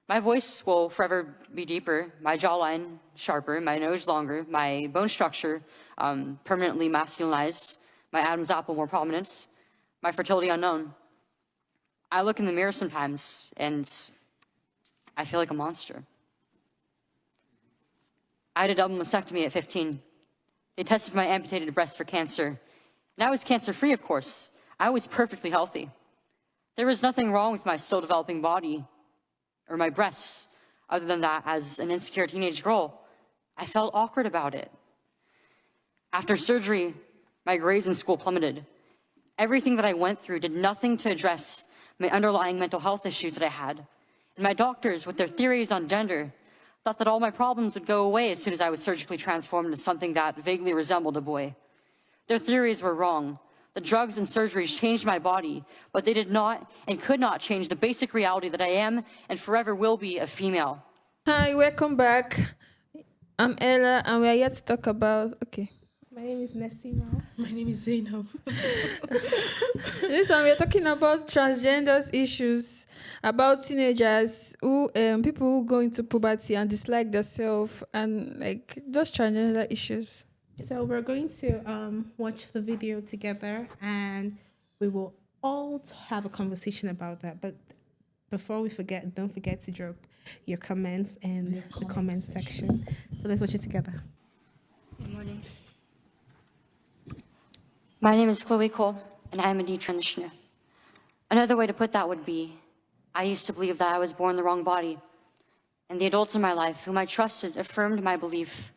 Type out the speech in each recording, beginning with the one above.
My voice will forever be deeper, my jawline sharper, my nose longer, my bone structure permanently masculinized, my Adam's apple more prominent, my fertility unknown. I look in the mirror sometimes and I feel like a monster. I had a double mastectomy at 15. They tested my amputated breast for cancer. And I was cancer-free, of course. I was perfectly healthy. There was nothing wrong with my still developing body or my breasts, other than that, as an insecure teenage girl, I felt awkward about it. After surgery, my grades in school plummeted. Everything that I went through did nothing to address my underlying mental health issues that I had. And my doctors, with their theories on gender, thought that all my problems would go away as soon as I was surgically transformed into something that vaguely resembled a boy. Their theories were wrong. The drugs and surgeries changed my body, but they did not and could not change the basic reality that I am and forever will be a female. Hi, welcome back. I'm Ella, and we are here to talk about, My name is Nesima. My name is Zainab. This one, we are talking about transgender issues, about teenagers who, people who go into puberty and dislike themselves, and just transgender issues. So we're going to watch the video together, and we will all have a conversation about that. But before we forget, don't forget to drop your comments in the comment section. So let's watch it together. Good morning. My name is Chloe Cole, and I am a detransitioner. Another way to put that would be, I used to believe that I was born in the wrong body, and the adults in my life whom I trusted affirmed my belief,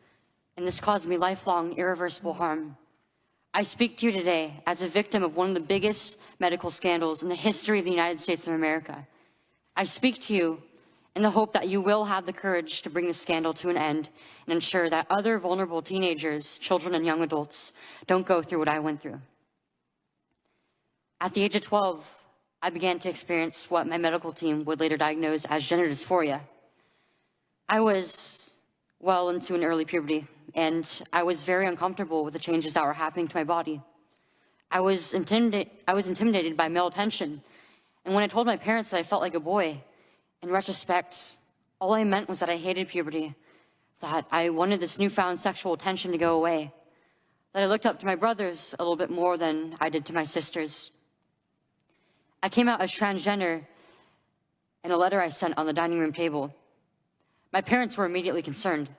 and this caused me lifelong, irreversible harm. I speak to you today as a victim of one of the biggest medical scandals in the history of the United States of America. I speak to you in the hope that you will have the courage to bring the scandal to an end and ensure that other vulnerable teenagers, children, and young adults don't go through what I went through. At the age of 12, I began to experience what my medical team would later diagnose as gender dysphoria. I was well into an early puberty, and I was very uncomfortable with the changes that were happening to my body. I was intimidated by male attention, and when I told my parents that I felt like a boy, in retrospect, all I meant was that I hated puberty, that I wanted this newfound sexual attention to go away, that I looked up to my brothers a little bit more than I did to my sisters. I came out as transgender in a letter I sent on the dining room table. My parents were immediately concerned.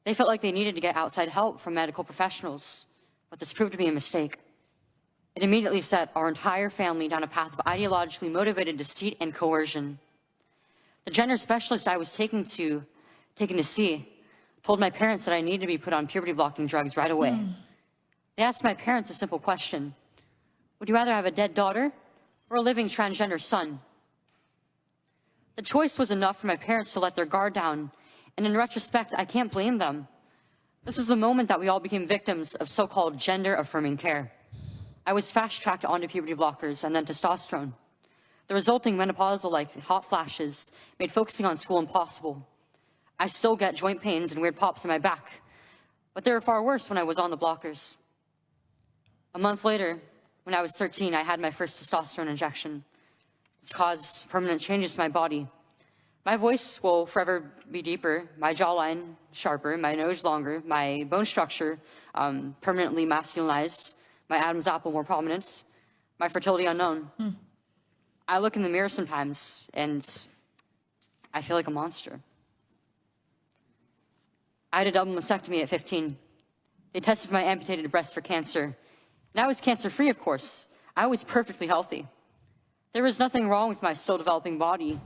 They felt like they needed to get outside help from medical professionals, but this proved to be a mistake. It immediately set our entire family down a path of ideologically motivated deceit and coercion. The gender specialist I was taken to see told my parents that I needed to be put on puberty-blocking drugs right away. They asked my parents a simple question: would you rather have a dead daughter or a living transgender son? The choice was enough for my parents to let their guard down, and in retrospect, I can't blame them. This was the moment that we all became victims of so-called gender-affirming care. I was fast-tracked onto puberty blockers and then testosterone. The resulting menopausal hot flashes made focusing on school impossible. I still get joint pains and weird pops in my back, but they were far worse when I was on the blockers. A month later, when I was 13, I had my first testosterone injection. It's caused permanent changes to my body. My voice will forever be deeper, my jawline sharper, my nose longer, my bone structure permanently masculinized, my Adam's apple more prominent, my fertility unknown. I look in the mirror sometimes and I feel like a monster. I had a double mastectomy at 15. They tested my amputated breast for cancer. And I was cancer-free, of course. I was perfectly healthy. There was nothing wrong with my still developing body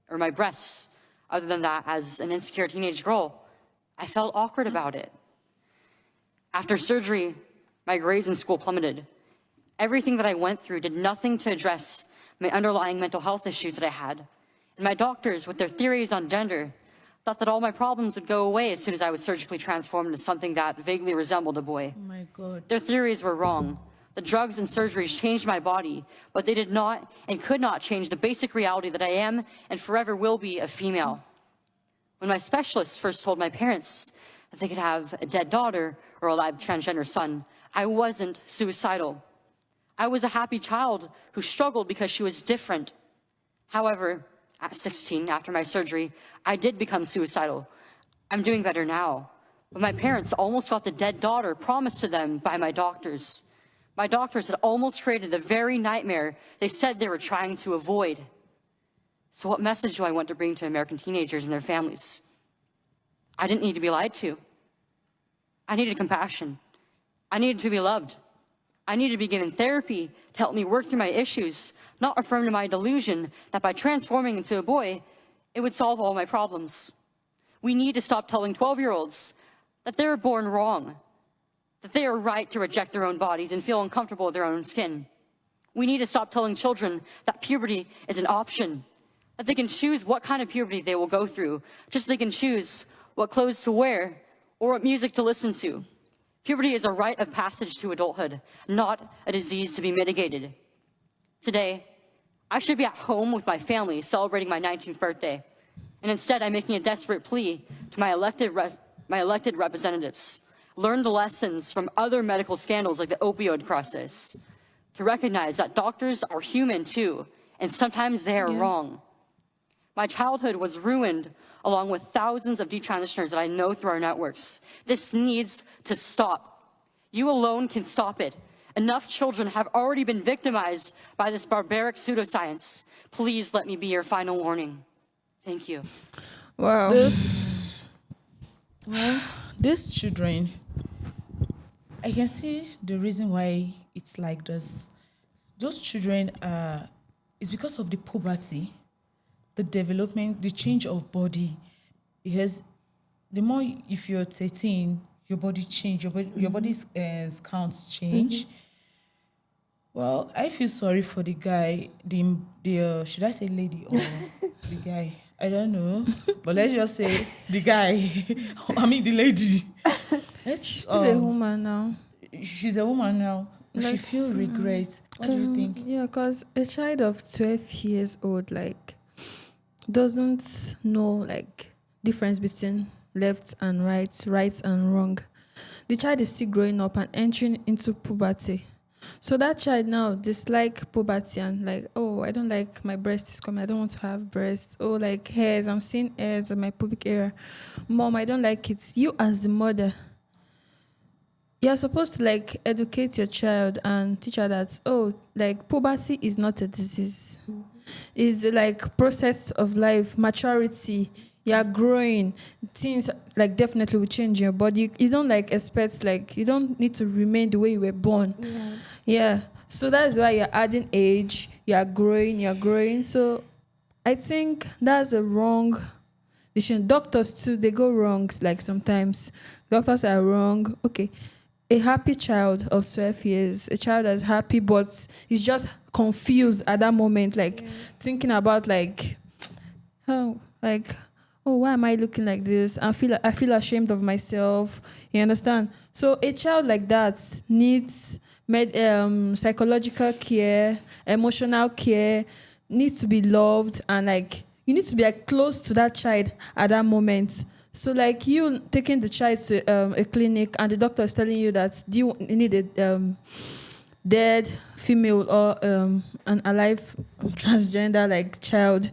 or my breasts, other than that, as an insecure teenage girl, I felt awkward about it. After surgery, my grades in school plummeted. Everything that I went through did nothing to address my underlying mental health issues that I had. And my doctors, with their theories on gender, thought that all my problems would go away as soon as I was surgically transformed into something that vaguely resembled a boy. Oh my God. Their theories were wrong. The drugs and surgeries changed my body, but they did not and could not change the basic reality that I am and forever will be a female. When my specialist first told my parents that they could have a dead daughter or a live transgender son, I wasn't suicidal. I was a happy child who struggled because she was different. However, At 16, after my surgery, I did become suicidal. I'm doing better now. But my parents almost got the dead daughter promised to them by my doctors. My doctors had almost created the very nightmare they said they were trying to avoid. So what message do I want to bring to American teenagers and their families? I didn't need to be lied to. I needed compassion. I needed to be loved. I needed to be given therapy to help me work through my issues, not affirm to my delusion that by transforming into a boy, it would solve all my problems. We need to stop telling 12-year-olds that they were born wrong, that they are right to reject their own bodies and feel uncomfortable with their own skin. We need to stop telling children that puberty is an option, that they can choose what kind of puberty they will go through, just so they can choose what clothes to wear or what music to listen to. Puberty is a rite of passage to adulthood, not a disease to be mitigated. Today, I should be at home with my family celebrating my 19th birthday, and instead I'm making a desperate plea to my elected representatives. Learn the lessons from other medical scandals like the opioid crisis, to recognize that doctors are human too, and sometimes they are wrong. My childhood was ruined along with thousands of detransitioners that I know through our networks. This needs to stop. You alone can stop it. Enough children have already been victimized by this barbaric pseudoscience. Please let me be your final warning. Thank you. Wow. These children, I can see the reason why it's like this. Those children it's because of the puberty, the development, the change of body. Because the more, if you're 13, your body change, your body's counts change. Well, I feel sorry for the guy, the should I say lady or the guy? I don't know, but let's just say the guy. I mean the lady. She's still a woman now. She's a woman now. She feels regret. What do you think? Yeah, because a child of 12 years old, like, doesn't know, like, difference between left and right and wrong. The child is still growing up and entering into puberty. So that child now dislike puberty and like, oh, I don't like my breast is coming. I don't want to have breasts. Oh, like hairs. I'm seeing hairs in my pubic area. Mom, I don't like it. You as the mother, you're supposed to like educate your child and teach her that, oh, like puberty is not a disease. It's like process of life, maturity. You're growing. Things like definitely will change your body. You don't like expect, like you don't need to remain the way you were born. Yeah. So that's why you're adding age. You're growing. So I think that's a wrong decision. Doctors too, they go wrong. Like sometimes doctors are wrong. Okay. A happy child of 12 years, a child that's happy, but is just confused at that moment, like thinking about like, oh, why am I looking like this? I feel ashamed of myself. You understand? So a child like that needs psychological care, emotional care, needs to be loved, and like you need to be like close to that child at that moment. So like you taking the child to a clinic and the doctor is telling you that do you need a dead female or an alive transgender like child.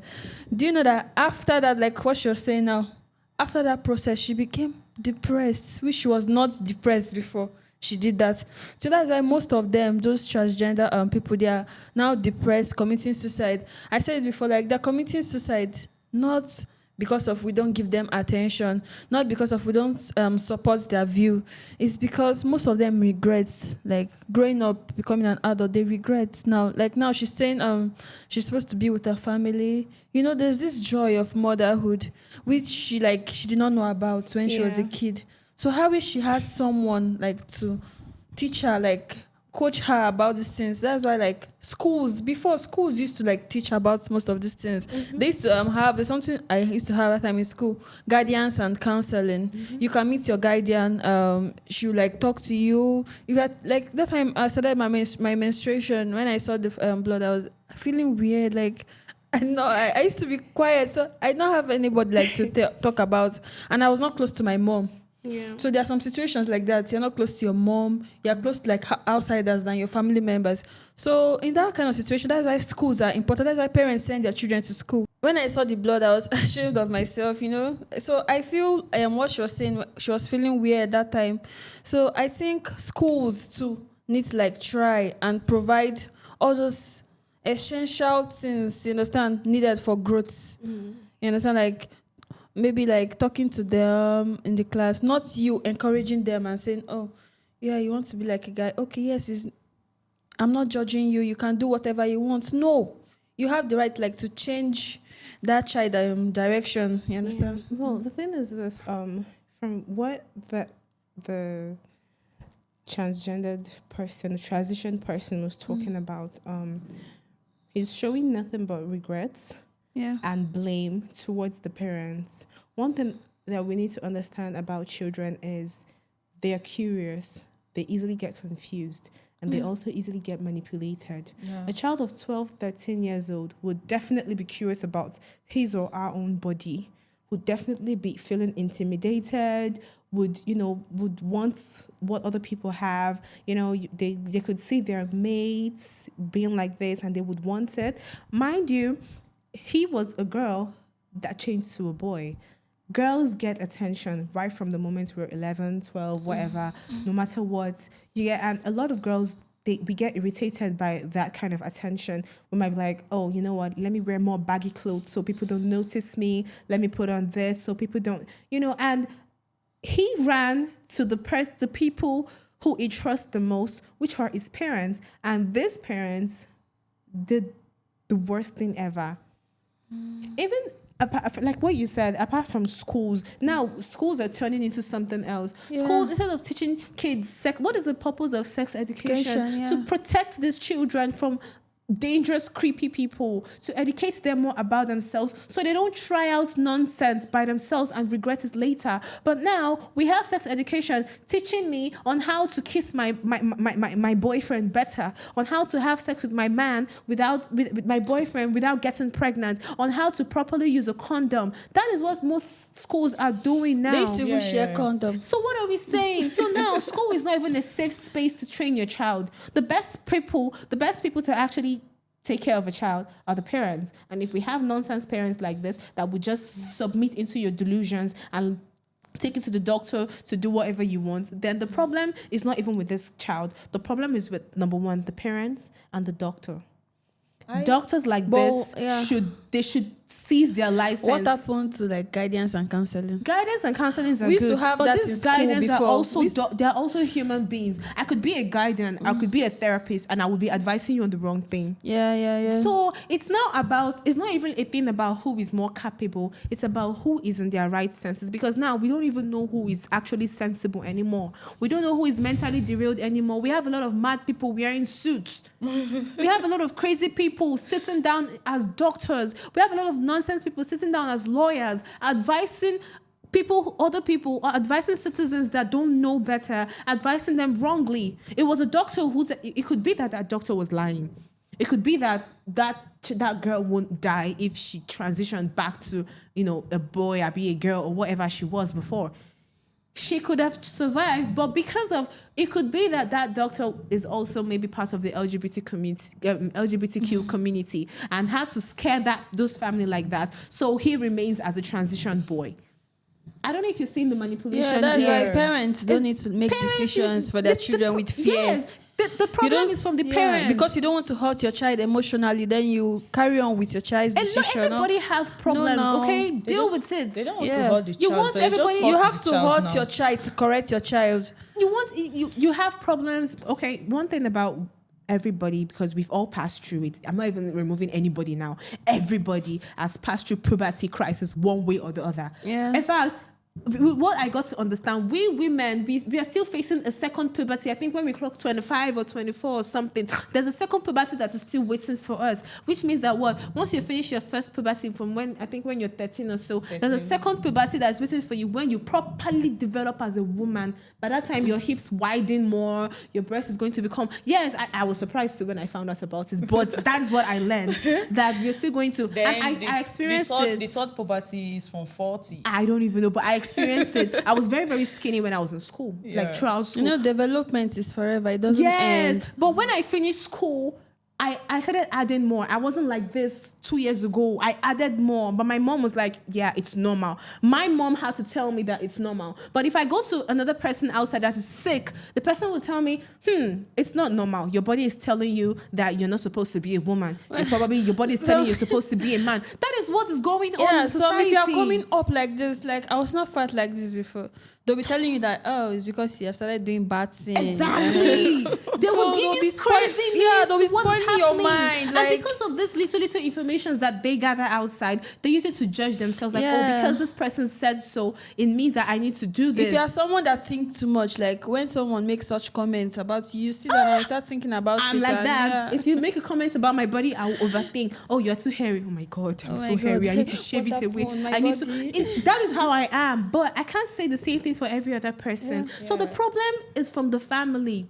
Do you know that after that, like what you're saying now, after that process, she became depressed, which she was not depressed before she did that. So that's why most of them, those transgender people, they are now depressed, committing suicide. I said it before, like they're committing suicide not because of we don't give them attention, not because of we don't support their view. It's because most of them regret, like growing up, becoming an adult, they regret now. Like now she's saying she's supposed to be with her family. You know, there's this joy of motherhood, which she did not know about when she was a kid. So how is she had someone like to teach her, like coach her about these things? That's why like schools used to like teach about most of these things. They used to there's something I used to have that time in school, guidance and counseling. You can meet your guardian, she will like talk to you. If I, like that time I started my menstruation, when I saw the blood, I was feeling weird, like I used to be quiet, so I don't have anybody like to talk about, and I was not close to my mom. Yeah. So there are some situations like that. You're not close to your mom. You're close to like outsiders than your family members. So in that kind of situation, that's why schools are important. That's why parents send their children to school. When I saw the blood, I was ashamed of myself, you know. So I feel what she was saying, she was feeling weird that time. So I think schools too need to like try and provide all those essential things, you understand, needed for growth. You understand, like maybe like talking to them in the class, not you encouraging them and saying, oh, yeah, you want to be like a guy. Okay, yes, I'm not judging you. You can do whatever you want. No, you have the right like to change that child direction. You understand? Yeah. Well, the thing is this, from what the transgendered person, the transition person was talking about, he's showing nothing but regrets Yeah. and blame towards the parents. One thing that we need to understand about children is they are curious, they easily get confused, and they also easily get manipulated. A child of 12, 13 years old would definitely be curious about his or her own body, would definitely be feeling intimidated, would want what other people have. They could see their mates being like this and they would want it. Mind you, he was a girl that changed to a boy. Girls get attention right from the moment we're 11, 12, whatever, no matter what. And a lot of girls, we get irritated by that kind of attention. We might be like, oh, you know what? Let me wear more baggy clothes so people don't notice me. Let me put on this so people don't, and he ran to the people who he trusts the most, which are his parents. And these parents did the worst thing ever. Even like what you said, apart from schools, now schools are turning into something else. Yeah. Schools, instead of teaching kids sex, what is the purpose of sex education? To protect these children from dangerous, creepy people, to educate them more about themselves so they don't try out nonsense by themselves and regret it later. But now we have sex education teaching me on how to kiss my boyfriend better, on how to have sex with my man with my boyfriend without getting pregnant, on how to properly use a condom. That is what most schools are doing now. They used to even share condoms. So what are we saying? So now school is not even a safe space to train your child. The best people to actually take care of a child are the parents. And if we have nonsense parents like this that would just submit into your delusions and take it to the doctor to do whatever you want, then the problem is not even with this child. The problem is with, number one, the parents and the doctor. Doctors like this should seize their license. What happened to like guidance and counseling? Guidance and counseling are We used good, to have but that these in school guidance before. are also they're also human beings. I could be a guidance, I could be a therapist, and I would be advising you on the wrong thing. Yeah. So it's not even a thing about who is more capable. It's about who is in their right senses. Because now we don't even know who is actually sensible anymore. We don't know who is mentally derailed anymore. We have a lot of mad people wearing suits. We have a lot of crazy people sitting down as doctors. We have a lot of nonsense people sitting down as lawyers, advising other people, or advising citizens that don't know better, advising them wrongly. It was a doctor it could be that doctor was lying. It could be that girl won't die if she transitioned back to, a boy or be a girl or whatever she was before. She could have survived, but because of, it could be that doctor is also maybe part of the LGBTQ community and had to scare those family like that. So he remains as a transition boy. I don't know if you've seen the manipulation. Yeah, that's here. why parents don't need to make decisions for their children with fear. Yes. The problem is from the parents. Because you don't want to hurt your child emotionally, then you carry on with your child's And decision. not everybody has problems, No. okay? Deal with it. They don't want to hurt the child. You want but they just everybody- hurt You have the to child hurt now. your child to correct your child. You have problems. Okay, one thing about everybody, because we've all passed through it. I'm not even removing anybody now. Everybody has passed through puberty crisis one way or the other. Yeah. In fact, what I got to understand, we women, we are still facing a second puberty. I think when we clock 25 or 24 or something, there's a second puberty that is still waiting for us, which means that once you finish your first puberty from when you're 13 or so, there's a second puberty that's waiting for you when you properly develop as a woman. By that time, your hips widen more, your breast is going to become, yes, I was surprised when I found out about it, but that is what I learned, that you're still going to, Then and I experienced it. The third puberty is from 40. I don't even know, but I experienced it. I was very, very skinny when I was in school, like throughout school. You know, development is forever. It doesn't end. But when I finished school, I started adding more. I wasn't like this 2 years ago. I added more. But my mom was like, yeah, it's normal. My mom had to tell me that it's normal. But if I go to another person outside that is sick, the person will tell me, it's not normal. Your body is telling you that you're not supposed to be a woman. And probably your body is telling you you're supposed to be a man. That is what is going on in society. So if you're coming up like this, like I was not fat like this before, they'll be telling you that, it's because you have started doing bad things. Exactly. They will give you crazy names. Yeah, they'll be to what's spoiling your happening. mind. And because of this little information that they gather outside, they use it to judge themselves. Like, because this person said so, it means that I need to do this. If you are someone that thinks too much, like when someone makes such comments about you, sit down and start thinking about it. I'm like that. If you make a comment about my body, I will overthink. Oh, you're too hairy. Oh my God, I'm so hairy. I need to shave it away. I need to. That is how I am. But I can't say the same thing for every other person. So the problem is from the family.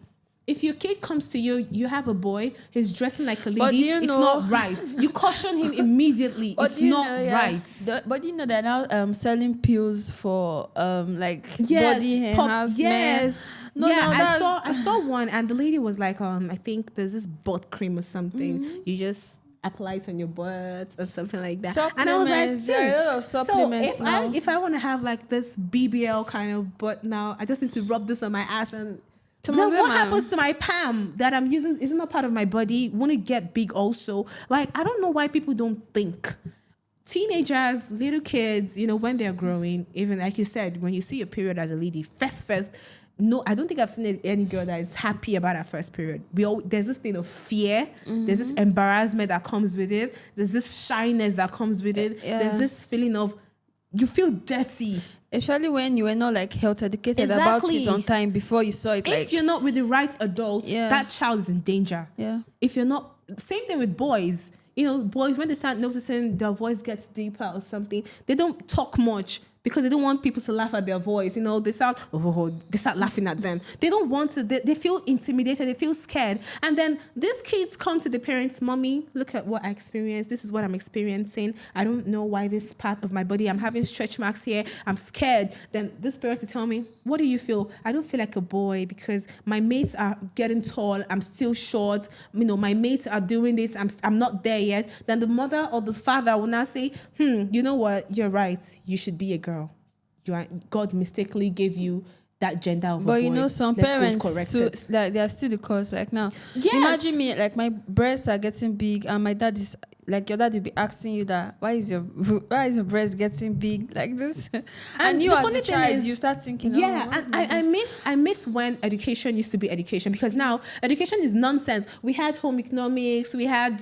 If your kid comes to you, you have a boy, he's dressing like a lady, it's not right. You caution him immediately. It's not right. But you know they're now selling pills for body enhancement. Yes. I saw one, and the lady was like, I think there's this butt cream or something. You just apply it on your butt or something like that. And I was like, there are a lot of supplements now. If I want to have like this BBL kind of butt now, I just need to rub this on my ass and. Then what happens to my palm that I'm using? Isn't not part of my body. Want to get big also? Like, I don't know why people don't think. Teenagers, little kids, when they're growing, even like you said, when you see your period as a lady, first, no, I don't think I've seen any girl that is happy about her first period. There's this thing of fear. There's this embarrassment that comes with it. There's this shyness that comes with it. There's this feeling of you feel dirty. Especially when you were not like health educated about it on time before you saw it. If you're not with the right adult, that child is in danger. Yeah. If you're not, same thing with boys. Boys, when they start noticing their voice gets deeper or something, they don't talk much because they don't want people to laugh at their voice. They start laughing at them. They don't want to, they feel intimidated, they feel scared. And then these kids come to the parents, mommy, look at what I experienced. This is what I'm experiencing. I don't know why this part of my body, I'm having stretch marks here. I'm scared. Then this parent will tell me, what do you feel? I don't feel like a boy because my mates are getting tall. I'm still short. My mates are doing this. I'm not there yet. Then the mother or the father will now say, you know what? You're right. You should be a girl. God mistakenly gave you that gender of a boy. But some parents, they are still the cause. Like now, imagine me, like my breasts are getting big, and my dad is like, your dad will be asking you that, why is your breast getting big like this? And you as a child, you start thinking, I miss when education used to be education, because now education is nonsense. We had home economics, we had,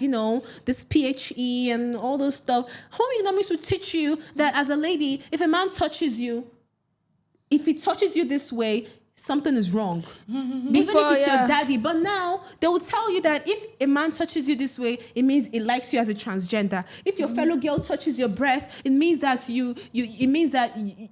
this PHE and all those stuff. Home economics would teach you that as a lady, if a man touches you, if he touches you this way, something is wrong. Even if it's your daddy. But now they will tell you that if a man touches you this way, it means it likes you as a transgender. If your fellow girl touches your breast, it means that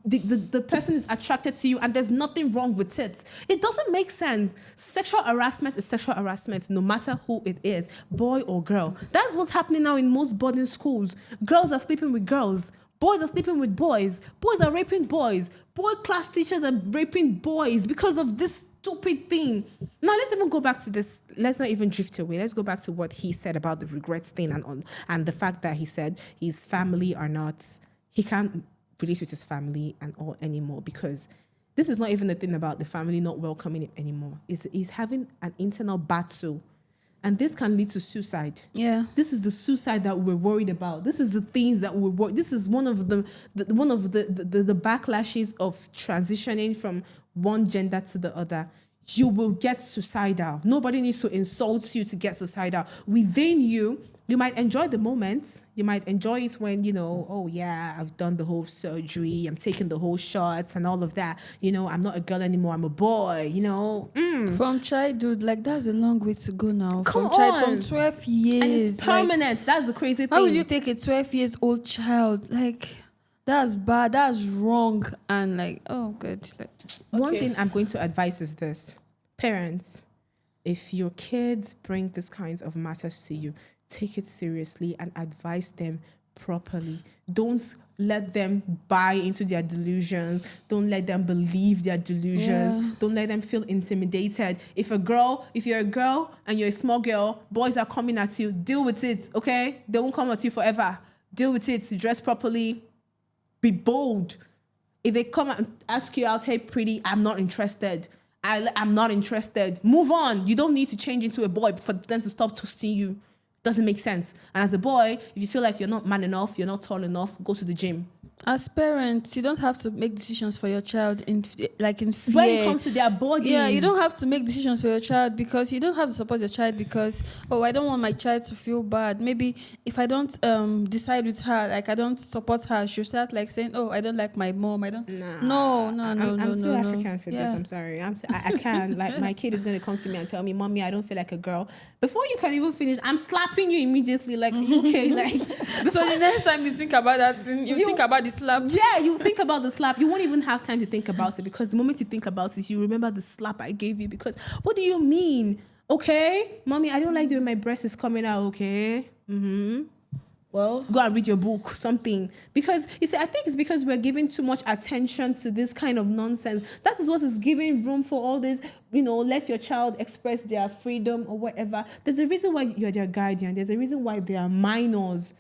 the person is attracted to you, and there's nothing wrong with it. It doesn't make sense. Sexual harassment is sexual harassment, no matter who it is, boy or girl. That's what's happening now in most boarding schools. Girls are sleeping with girls. Boys are sleeping with boys. Boys are raping boys. Boy class teachers are raping boys because of this stupid thing. Now, let's even go back to this. Let's not even drift away. Let's go back to what he said about the regrets thing and the fact that he said his family are not, he can't relate with his family and all anymore, because this is not even the thing about the family not welcoming him anymore. He's having an internal battle. And this can lead to suicide. Yeah. This is the suicide that we're worried about. This is the things that we're worried. This is one of the backlashes of transitioning from one gender to the other. You will get suicidal. Nobody needs to insult you to get suicidal. Within you, you might enjoy the moment. You might enjoy it when, oh yeah, I've done the whole surgery. I'm taking the whole shots and all of that. I'm not a girl anymore. I'm a boy, From childhood, like that's a long way to go now. From 12 years. And it's permanent. That's the crazy thing. How will you take a 12 years old child? Like, that's bad. That's wrong. And like, oh God. One thing I'm going to advise is this. Parents, if your kids bring these kinds of matters to you, take it seriously and advise them properly. Don't let them buy into their delusions. Don't let them believe their delusions. Yeah. Don't let them feel intimidated. If you're a girl and you're a small girl, boys are coming at you, deal with it, okay? They won't come at you forever. Deal with it. Dress properly. Be bold. If they come and ask you out, hey, pretty, I'm not interested. I'm not interested. Move on. You don't need to change into a boy for them to stop toasting you. Doesn't make sense. And as a boy, if you feel like you're not man enough, you're not tall enough, go to the gym. As parents, you don't have to make decisions for your child in fear. When it comes to their bodies. Yeah, you don't have to make decisions for your child because you don't have to support your child because, I don't want my child to feel bad. Maybe if I don't decide with her, like I don't support her, she'll start like saying, I don't like my mom. I don't. No. I'm too African for this. Yeah. I'm sorry. I can't. Like my kid is going to come to me and tell me, Mommy, I don't feel like a girl. Before you can even finish, I'm slapping you immediately. Like, okay, like. So the next time you think about that thing, you think about the slap. Yeah, you think about the slap. You won't even have time to think about it because the moment you think about it, you remember the slap I gave you because what do you mean? Okay, Mommy, I don't like the way my breast is coming out, okay? Well, go and read your book, something. Because, you see, I think it's because we're giving too much attention to this kind of nonsense. That is what is giving room for all this, let your child express their freedom or whatever. There's a reason why you're their guardian. There's a reason why they are minors.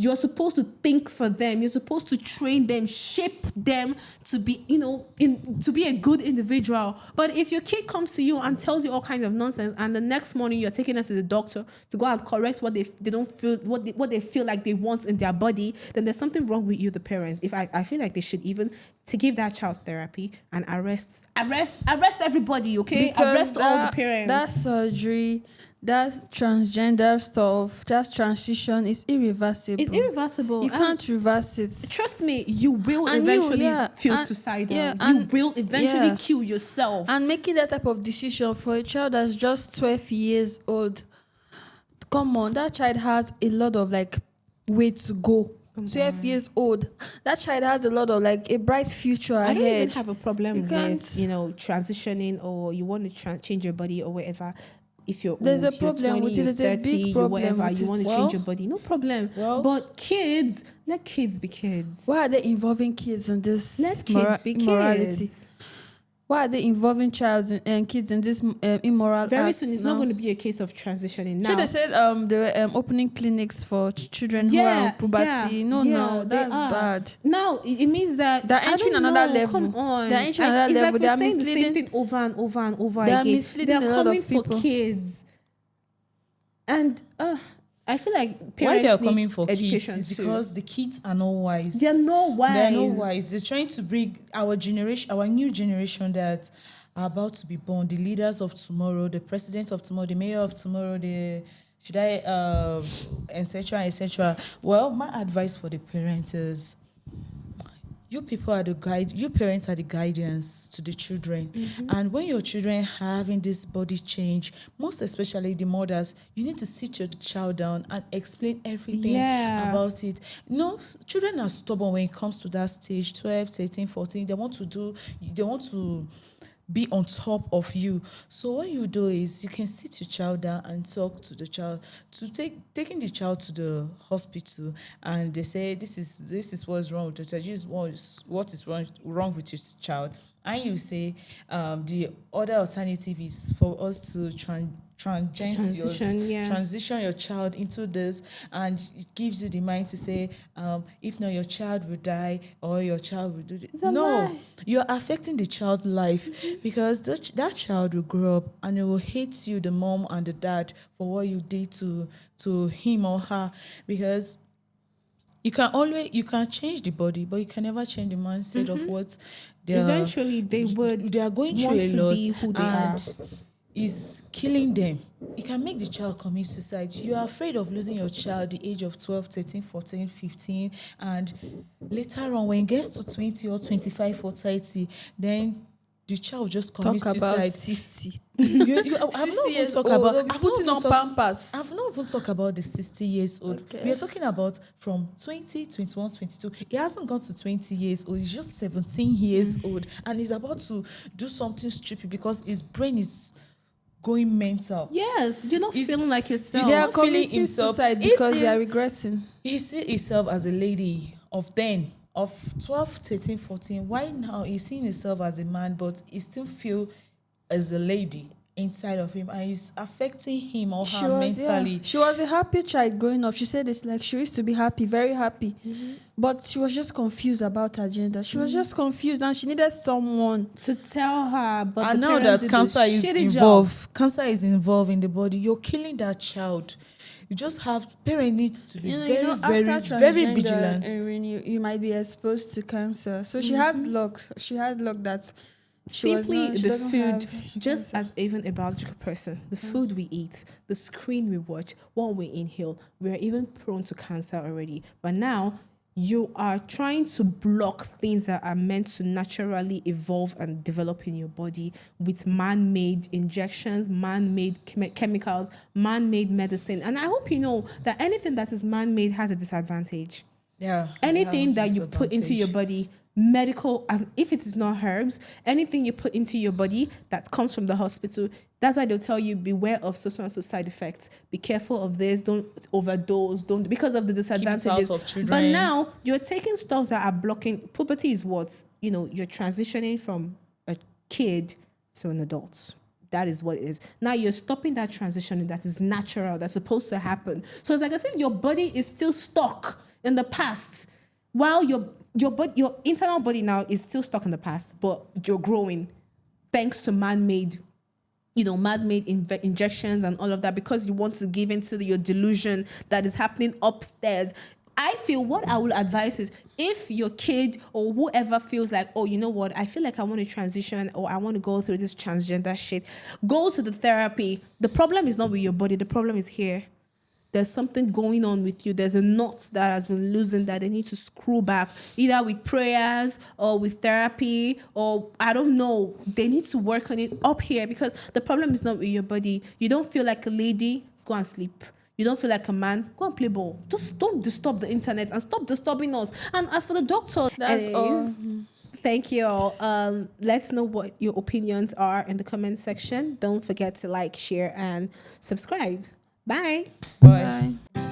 You're supposed to think for them. You're supposed to train them, shape them to be, to be a good individual. But if your kid comes to you and tells you all kinds of nonsense, and the next morning you're taking them to the doctor to go and correct what they don't feel, what they feel like they want in their body, then there's something wrong with you, the parents. If I feel like they should even to give that child therapy and arrest everybody, okay? Because arrest all the parents. That surgery, that transgender stuff, that transition is irreversible. It's irreversible. You can't reverse it. Trust me, you will eventually feel suicidal. You will eventually kill yourself. And making that type of decision for a child that's just 12 years old, come on, that child has a lot of way to go. 12 years old. That child has a lot of a bright future ahead. I don't even have a problem with transitioning or you want to change your body or whatever. If you're there's old, a problem you're 20, with it. There's 30, a big problem whatever, with you it. want to change your body, no problem. But kids, let kids be kids. Why are they involving kids in this Let kids be immorality? kids. Why are they involving kids in this immoral Very acts soon, it's now? not going to be a case of transitioning now. So they said they were opening clinics for children who are in puberty. No, that's bad. Now it means that they're entering another level. Come on, They're entering another level. Like They're saying misleading. the same thing over and over and over They're again. misleading They're a lot coming of people. for kids, and I feel like parents Why they are need coming for kids education is too. because the kids are not wise. They're not wise. They're not wise. They're trying to bring our new generation that are about to be born, the leaders of tomorrow, the president of tomorrow, the mayor of tomorrow, etc. Well, my advice for the parents is you parents are the guardians to the children. And when your children are having this body change, most especially the mothers, you need to sit your child down and explain everything about it. Children are stubborn when it comes to that stage, 12, 13, 14. They want to be on top of you. So what you do is you can sit your child down and talk to the child, taking the child to the hospital, and they say this is what's wrong with your child. This is what is wrong with your child. And you say the other alternative is for us to transition your child into this, and it gives you the mind to say, if not, your child will die or your child will do this. No, you're affecting the child's life because that child will grow up and it will hate you, the mom and the dad, for what you did to him or her. Because you can change the body, but you can never change the mindset of what they Eventually, they are going through want a to lot, be who they are. is killing them. It can make the child commit suicide. You are afraid of losing your child the age of 12, 13, 14, 15, and later on when it gets to 20 or 25 or 30, then the child just commits suicide. Talk about 60. I've not even talked about the 60 years old. Okay. We are talking about from 20, 21, 22. He hasn't gone to 20 years old. He's just 17 years old, and he's about to do something stupid because his brain is going mental. Yes, you're not feeling like yourself. They are not feeling committing himself. suicide because they are regretting. He sees himself as a lady of then. of 12, 13, 14, why now he's seeing himself as a man, but he still feel as a lady inside of him, and it's affecting him or her mentally. She was a happy child growing up. She said it's like she used to be happy, very happy. But she was just confused about her gender. She was just confused and she needed someone. To tell her, but And the now parents that did cancer this is shitty involved, cancer is involved in the body, you're killing that child. You just have, parent needs to be very, very, after very transgender, vigilant. Erin, you might be exposed to cancer. So she has luck. She had luck that Simply she the doesn't food, have just cancer. as even a biological person, the food we eat, the screen we watch, what we inhale, we're even prone to cancer already. But now you are trying to block things that are meant to naturally evolve and develop in your body with man-made injections, man-made chemicals, man-made medicine. And I hope you know that anything that is man-made has a disadvantage. Yeah. Anything that you put into your body, medical, as if it is not herbs, anything you put into your body that comes from the hospital, that's why they'll tell you beware of so and so side effects. Be careful of this, don't overdose, don't, because of the disadvantages. of children. But now you're taking stuff that are blocking. Puberty is what, you're transitioning from a kid to an adult. That is what it is. Now you're stopping that transition that is natural, that's supposed to happen. So it's like I said, your body is still stuck in the past, while your internal body now is still stuck in the past, but you're growing thanks to man-made injections and all of that, because you want to give into your delusion that is happening upstairs. I feel what I will advise is, if your kid or whoever feels like, oh, you know what, I feel like I want to transition or I want to go through this transgender shit, go to the therapy. The problem is not with your body. The problem is here. There's something going on with you. There's a knot that has been loosened that they need to screw back, either with prayers or with therapy, or I don't know. They need to work on it up here, because the problem is not with your body. You don't feel like a lady, just go and sleep. You don't feel like a man, go and play ball. Just don't disturb the internet and stop disturbing us. And as for the doctor, That's all. Thank you all. Let's know what your opinions are in the comment section. Don't forget to like, share, and subscribe. Bye. Bye. Bye.